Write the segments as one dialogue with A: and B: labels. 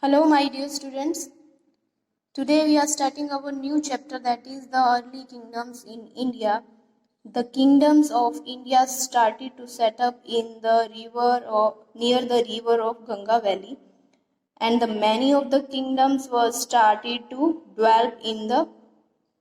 A: Hello, my dear students. Today we are starting our new chapter, that is the early kingdoms in India. The kingdoms of India started to set up in the near the river of Ganga Valley, and many of the kingdoms were started to develop in the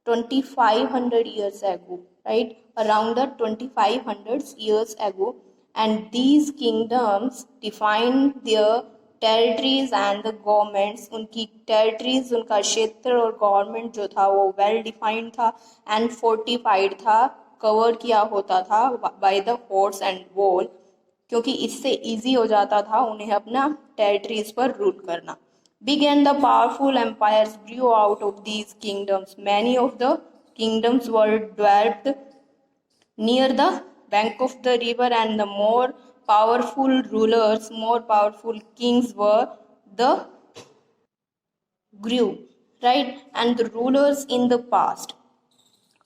A: 2500 years ago, right? Around the 2500 years ago, and these kingdoms defined their territories and the governments. उनकी territories, उनका क्षेत्र और government जो था वो well defined था and fortified था, cover किया होता था by the forts and wall, क्योंकि इससे इजी हो जाता था उन्हें अपना टेरिटरीज पर रूल करना. Big and the powerful empires grew out of these kingdoms. Many of the kingdoms were developed near the bank of the river, and the more powerful rulers, more powerful kings were the grew, right? And the rulers in the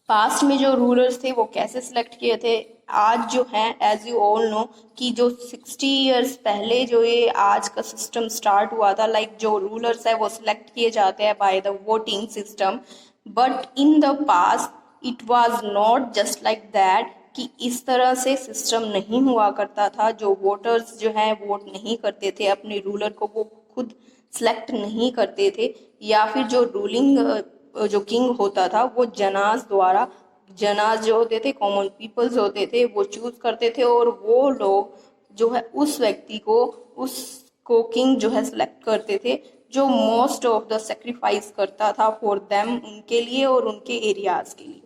A: past में जो rulers थे वो कैसे select किए थे, आज जो है एज यू ऑल नो कि जो 60 इयर्स पहले जो ये आज का सिस्टम स्टार्ट हुआ था, लाइक जो रूलर्स है वो सिलेक्ट किए जाते हैं by the voting system. But in the past it was not just like that, कि इस तरह से सिस्टम नहीं हुआ करता था. जो वोटर्स जो है वोट नहीं करते थे अपने रूलर को, वो खुद सिलेक्ट नहीं करते थे, या फिर जो रूलिंग जो किंग होता था वो जनाज द्वारा, जनाज जो होते थे कॉमन पीपल्स होते थे, वो चूज करते थे, और वो लोग जो है उस व्यक्ति को, उसको किंग जो है सिलेक्ट करते थे जो मोस्ट ऑफ द सेक्रीफाइस करता था फॉर देम, उनके लिए और उनके एरियाज के लिए.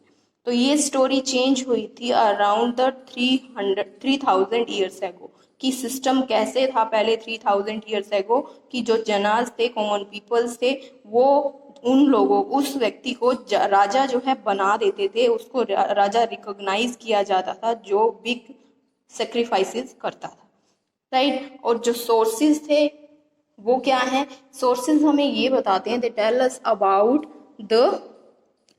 A: तो ये स्टोरी चेंज हुई थी अराउंड द 3000 ईयर्स एगो. कि सिस्टम कैसे था पहले 3000 ईयर्स एगो, कि जो जनाज थे, कॉमन पीपल्स थे, वो उन लोगों, उस व्यक्ति को राजा जो है बना देते थे, उसको राजा रिकॉग्नाइज किया जाता था जो बिग सेक्रीफाइसेस करता था, राइट? और जो सोर्सेज थे वो क्या है? सोर्सेज हमें ये बताते हैं, they tell us about the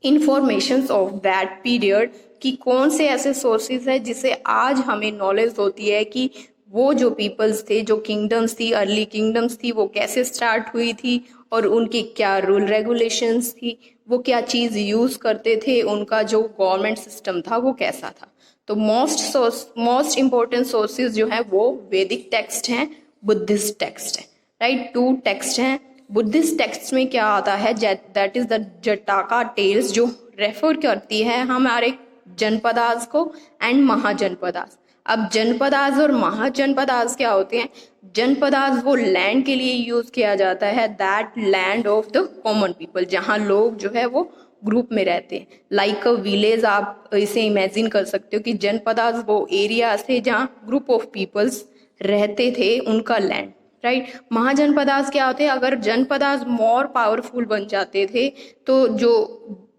A: informations of that period, कि कौन से ऐसे सोर्सेज है जिससे आज हमें नॉलेज होती है कि वो जो पीपल्स थे, जो किंगडम्स थी, अर्ली किंगडम्स थी, वो कैसे स्टार्ट हुई थी और उनकी क्या रूल रेगुलेशंस थी, वो क्या चीज़ यूज़ करते थे, उनका जो गवर्नमेंट सिस्टम था वो कैसा था. तो मोस्ट इम्पोर्टेंट सोर्सेज जो है वो वैदिक टेक्स्ट हैं, बुद्धिस्ट टेक्स्ट है, राइट? 2 टेक्स्ट हैं. बुद्धिस्ट टेक्स्ट में क्या आता है, दैट इज द जटाका टेल्स, जो रेफर करती है हमारे जनपदास को एंड महाजनपदास. अब जनपदास और महाजनपदास क्या होते हैं? जनपदास वो लैंड के लिए यूज किया जाता है, that land of the common people, जहाँ लोग जो है वो ग्रुप में रहते हैं, लाइक अ विलेज. आप इसे इमेजिन कर सकते हो कि जनपदास वो एरियाज थे जहाँ ग्रुप ऑफ पीपल्स रहते थे, उनका लैंड, राइट? महाजनपदास क्या होते हैं? अगर जनपदास मोर पावरफुल बन जाते थे तो जो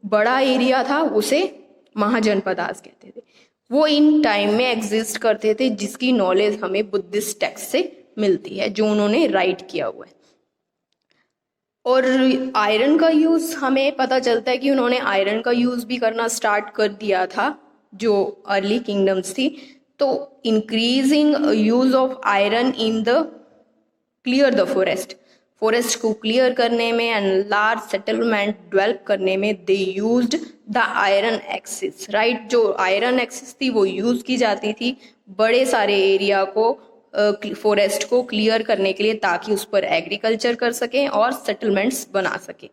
A: बड़ा एरिया था उसे महाजनपदास कहते थे. वो इन टाइम में एग्जिस्ट करते थे, जिसकी नॉलेज हमें बुद्धिस्ट टेक्स्ट से मिलती है, जो उन्होंने राइट किया हुआ है. और आयरन का यूज हमें पता चलता है कि उन्होंने आयरन का यूज भी करना स्टार्ट कर दिया था जो अर्ली किंगडम्स थी. तो increasing use of iron in the clear the forest को क्लियर करने में एंड लार्ज सेटलमेंट डेवलप करने में they used the iron axis, right? जो आयरन एक्सिस थी वो यूज की जाती थी बड़े सारे एरिया को, फॉरेस्ट को क्लियर करने के लिए, ताकि उस पर एग्रीकल्चर कर सकें और सेटलमेंट्स बना सकें.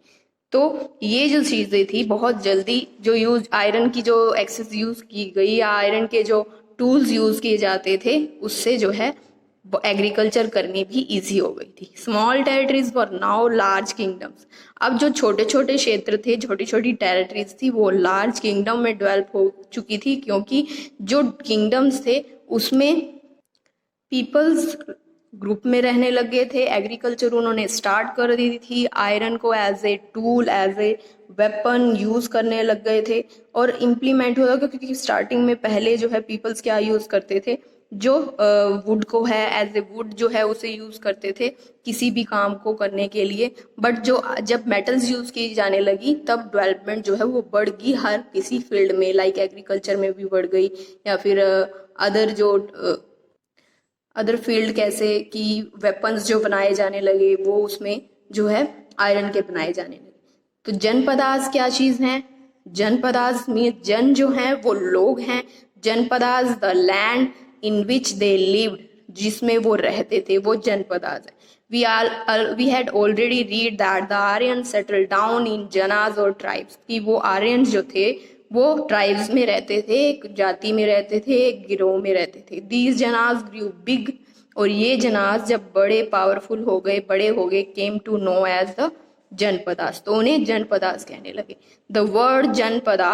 A: तो ये जो चीज़ें थी बहुत जल्दी, जो यूज आयरन की जो एक्सेस यूज की गई या आयरन के जो टूल्स यूज किए जाते थे, उससे जो है एग्रीकल्चर करनी भी इजी हो गई थी. Small territories were now large kingdoms. अब जो छोटे छोटे क्षेत्र थे, छोटी छोटी टेरिटरीज थी, वो लार्ज किंगडम में डेवलप हो चुकी थी, क्योंकि जो किंगडम्स थे उसमें पीपल्स ग्रुप में रहने लगे थे, एग्रीकल्चर उन्होंने स्टार्ट कर दी थी, आयरन को as a tool, as a weapon use करने लग गए थे और इम्प्लीमेंट हुआ, क्योंकि स्टार्टिंग में पहले जो है पीपल्स क्या यूज करते थे, जो वुड को है एज ए वुड जो है उसे यूज करते थे किसी भी काम को करने के लिए. बट जो जब मेटल्स यूज की जाने लगी तब डेवलपमेंट जो है वो बढ़ गई हर किसी फील्ड में, लाइक एग्रीकल्चर में भी बढ़ गई, या फिर अदर फील्ड कैसे कि वेपन्स जो बनाए जाने लगे वो उसमें जो है आयरन के बनाए जाने लगे। तो जनपदास क्या चीज है? जनपदास में जन जो है वो लोग हैं, janapadas the land in which they lived, जिसमें वो रहते थे, वो जनपदास है। We had already read that the Aryans settled down in janas or tribes, कि वो आर्यन जो थे वो ट्राइब्स में रहते थे, एक जाति में रहते थे, एक गिरोह में रहते थे। These janas grew big, और ये जनाज जब बड़े पावरफुल हो गए, बड़े हो गए, came to know as the Janapadas, तो उन्हें जनपदास कहने लगे। The word janapada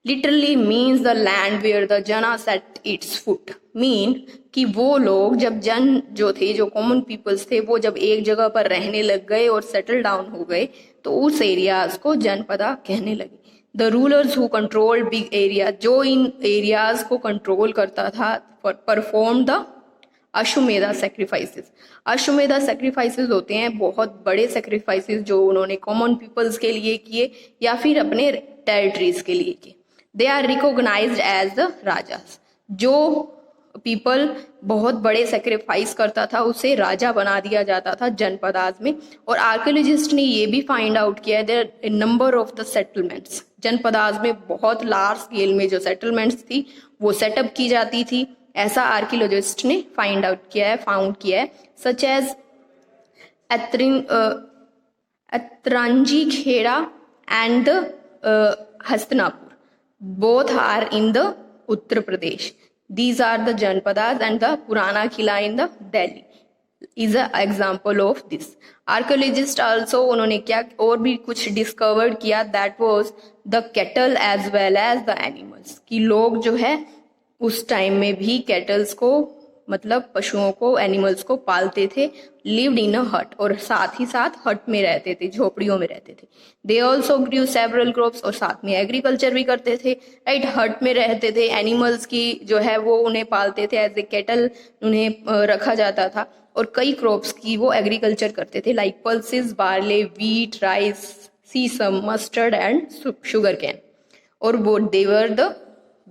A: literally means the land where the jana set its foot, mean कि वो लोग जब जन जो थे, जो कॉमन पीपल्स थे, वो जब एक जगह पर रहने लग गए और सेटल डाउन हो गए तो उस एरियाज को जनपदा कहने लगे। The rulers who control big area, जो इन एरियाज को कंट्रोल करता था, perform the Ashvamedha sacrifices. Ashvamedha sacrifices होते हैं बहुत बड़े सेक्रीफाइसेस जो उन्होंने कॉमन पीपल्स के लिए किए या फिर अपने टेरिटरीज के लिए किए। They are recognized as the rajas, जो पीपल बहुत बड़े सेक्रीफाइस करता था उसे राजा बना दिया जाता था जनपदास में। और आर्कियोलॉजिस्ट ने ये भी फाइंड आउट किया है number of the settlements, Janapadas में बहुत लार्ज स्केल में जो सेटलमेंट्स थी वो सेटअप की जाती थी, ऐसा आर्कियोलॉजिस्ट ने फाउंड किया है। Such as Atranji Khera and Hastinapur, both are in the Uttar Pradesh. These are the Janpadas, and the Purana Kila in the Delhi is an example of this. Archaeologists also उन्होंने क्या और भी कुछ डिस्कवर किया, that was the cattle as well as the animals, कि लोग जो है उस टाइम में भी कैटल्स को, मतलब पशुओं को, एनिमल्स को पालते थे, लिव्ड इन अ हट, और साथ ही साथ हट में रहते थे, झोपड़ियों में रहते थे। They also grew several crops, और साथ में एग्रीकल्चर भी करते थे, राइट। हट में रहते थे, एनिमल्स की जो है वो उन्हें पालते थे, एज ए कैटल उन्हें रखा जाता था, और कई क्रॉप्स की वो एग्रीकल्चर करते थे, like pulses, barley, wheat, rice, sesame, mustard and sugar cane. और वो they were the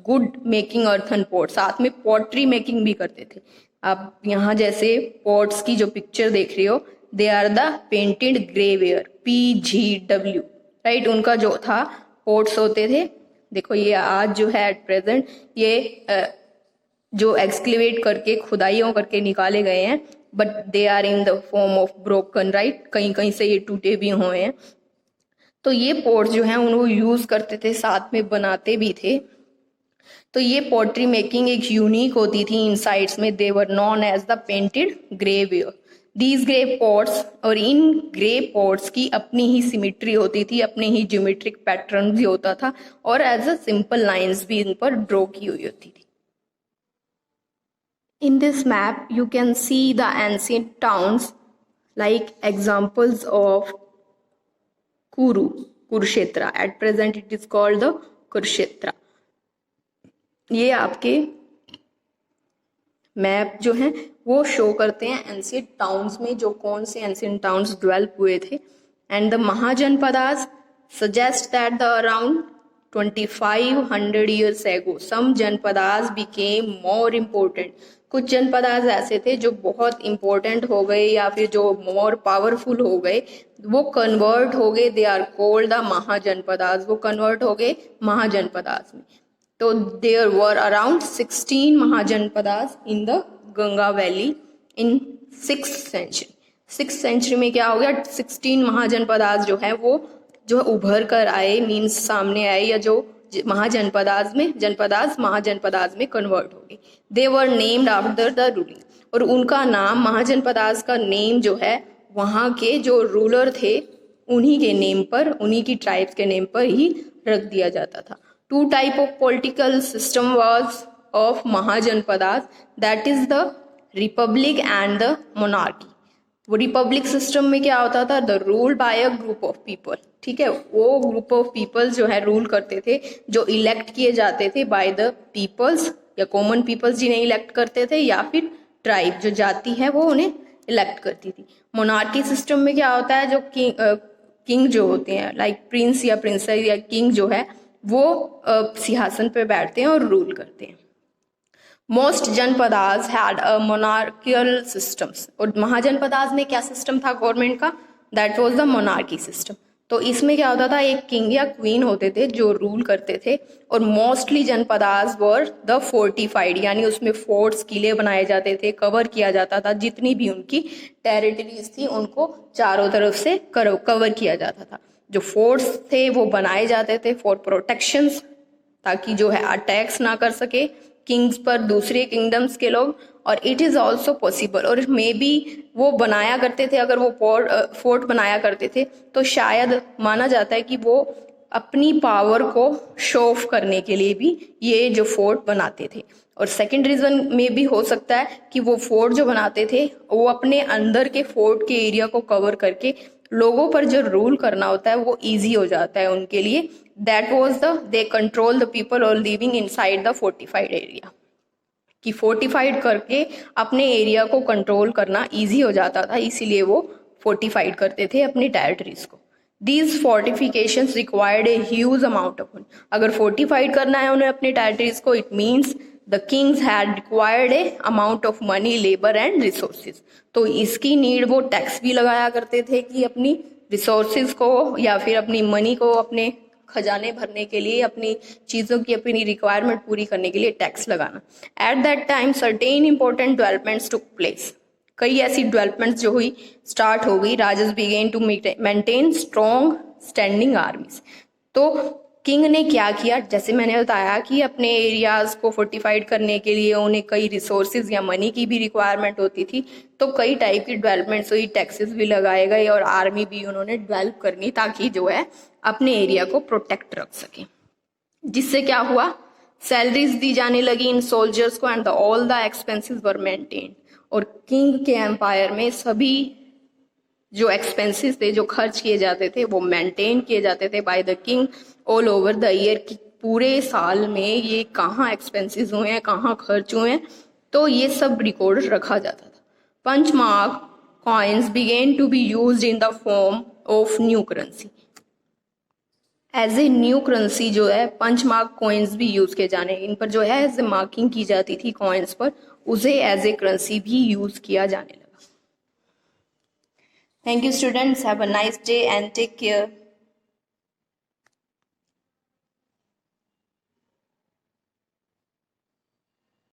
A: good making earthen pot, साथ में पॉटरी मेकिंग भी करते थे। आप यहाँ जैसे पॉट्स की जो पिक्चर देख रहे हो, they are the painted grey ware, PGW, right. उनका जो था पॉट्स होते थे, देखो ये आज जो है एट प्रेजेंट ये जो एक्सक्लेवेट करके खुदाइयों करके निकाले गए हैं, but they are in the form of broken, right. कहीं कहीं से ये टूटे भी हुए हैं। तो ये पॉट्स जो हैं उनको यूज करते थे, साथ में बनाते भी थे। तो ये पोट्री मेकिंग एक यूनिक होती थी इन साइट्स में। They were known as the painted greyware. These grey pots, और इन ग्रे पॉट्स की अपनी ही सिमिट्री होती थी, अपने ही ज्योमेट्रिक पैटर्न भी होता था, और एज अ सिंपल लाइंस भी इन पर ड्रॉ की हुई होती थी। In this map you can see the ancient towns like examples of Kurukshetra. At present it is called the Kurukshetra. ये आपके मैप जो हैं वो शो करते हैं एंशिएंट टाउन्स में जो कौन से एंशिएंट टाउन्स डेवलप हुए थे। And the mahajanapadas suggest that the around 2500 years ago some Janapadas became more important। कुछ जनपदास ऐसे थे जो बहुत इंपॉर्टेंट हो गए या फिर जो मोर पावरफुल हो गए, वो कन्वर्ट हो गए, they are called the mahajanapadas, वो कन्वर्ट हो गए महाजनपदास में। तो there were around 16 mahajanapadas in the Ganga valley in 6th century। 6th century में क्या हो गया, 16 महाजनपदास जो है वो जो उभर कर आए, मीन्स सामने आए, या जो महाजनपदास में जनपदास महाजनपदास में कन्वर्ट हो गए। They were named after the ruling, और उनका नाम महाजनपदास का नेम जो है वहाँ के जो रूलर थे उन्हीं के नेम पर, उन्हीं की ट्राइब्स के नेम पर ही रख दिया जाता था। Two type of political system was of Mahajanpadas, that is the republic and the monarchy। वो रिपब्लिक सिस्टम में क्या होता था, the rule by a group of people, ठीक है। वो ग्रुप ऑफ पीपल जो है रूल करते थे, जो इलेक्ट किए जाते थे बाय द पीपल्स, या कॉमन पीपल्स जिन्हें इलेक्ट करते थे, या फिर ट्राइब जो जाति है वो उन्हें इलेक्ट करती थी। मोनार्की सिस्टम में क्या होता है, जो किंग जो होते हैं, लाइक प्रिंस या प्रिंसेस या किंग जो है वो सिंहासन पर बैठते हैं और रूल करते हैं। Most janapadas had a monarchial systems, और महाजनपदास में क्या सिस्टम था गवर्नमेंट का, that was the monarchy system. तो इसमें क्या होता था, एक किंग या क्वीन होते थे जो रूल करते थे, और mostly Janapadas were the fortified, यानी उसमें फोर्ट्स, किले बनाए जाते थे, कवर किया जाता था, जितनी भी उनकी टेरिटरीज थी उनको चारों तरफ से कवर किया जाता था। जो फोर्ट्स थे वो बनाए जाते थे फॉर प्रोटेक्शंस, ताकि जो है अटैक्स ना कर सके किंग्स पर दूसरे किंगडम्स के लोग। और इट इज़ ऑल्सो पॉसिबल, और मे बी वो बनाया करते थे, अगर वो फोर्ट बनाया करते थे तो शायद माना जाता है कि वो अपनी पावर को शो ऑफ करने के लिए भी ये जो फोर्ट बनाते थे। और सेकंड रीज़न में भी हो सकता है कि वो फोर्ट जो बनाते थे वो अपने अंदर के फोर्ट के एरिया को कवर करके लोगों पर जो रूल करना होता है वो इजी हो जाता है उनके लिए। That was the they control the people और living inside the fortified area, कि फोर्टिफाइड करके अपने एरिया को कंट्रोल करना इजी हो जाता था, इसीलिए वो फोर्टिफाइड करते थे अपनी टेरिटरीज को। These fortifications required a huge amount of money, अगर फोर्टिफाइड करना है उन्हें अपनी टेरिटरीज को, it means the Kings had required A amount of money, labour and resources. तो इसकी नीड वो टैक्स भी लगाया करते थे कि अपनी रिसोर्सेज को या फिर अपनी मनी को, अपने खजाने भरने के लिए, अपनी चीज़ों की अपनी रिक्वायरमेंट पूरी करने के लिए टैक्स लगाना। At that time certain important developments took place, कई ऐसी डेवलपमेंट्स जो हुई, स्टार्ट हो गई। Rajas begin to maintain strong standing armies. तो किंग ने क्या किया, जैसे मैंने बताया कि अपने एरियाज को फोर्टिफाइड करने के लिए उन्हें कई रिसोर्सेज या मनी की भी रिक्वायरमेंट होती थी, तो कई टाइप की डेवलपमेंट्स हुई, टैक्सेस भी लगाए गए और आर्मी भी उन्होंने डेवलप करनी, ताकि जो है अपने एरिया को प्रोटेक्ट रख सके। जिससे क्या हुआ, सैलरीज दी जाने लगी इन सोल्जर्स को, and all the expenses were maintain. और किंग के एम्पायर में सभी जो एक्सपेंसेस थे, जो खर्च किए जाते थे, वो मेंटेन किए जाते थे by the king all over the year, कि पूरे साल में ये कहाँ एक्सपेंसेस हुए हैं, कहाँ खर्च हुए हैं, तो ये सब रिकॉर्ड रखा जाता था। Punch mark coins begin to be used in the form of new currency. As a new currency जो है पंचमार्क कॉइन्स भी यूज किए जाने, इन पर जो है एज ए मार्किंग की जाती थी कॉइन्स पर, उसे एज ए करेंसी भी यूज किया जाने लगा। Thank you students, have a nice day and take care.